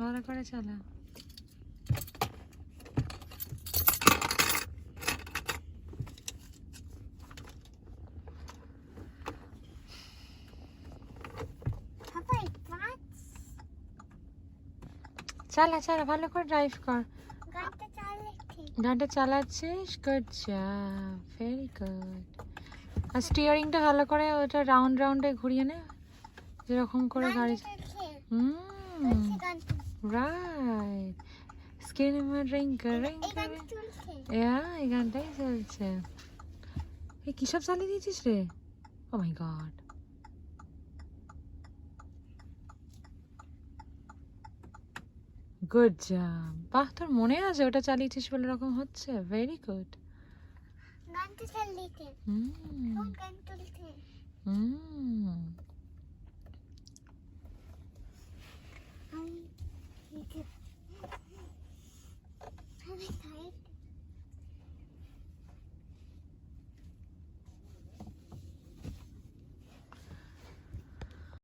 ভালো করে চালা। চালা চালা, ভালো করে ড্রাইভ কর। গাড়িটা চালাচ্ছিস, গুড জব, ভেরি গুড। আর স্টিয়ারিংটা ভালো করে ওটা রাউন্ড রাউন্ডে ঘুরিয়ে নে, যেরকম করে গাড়ি। রাইট। স্কিন রিং রিং, এই গানটাই চলছে। এই কি সব চালিয়ে দিয়েছিস রে? ও মাই গড। Good job. বাহ, তোর মনে আছে ওটা চালিয়েছিস বলে এরকম হচ্ছে, ভেরি গুড। হুম।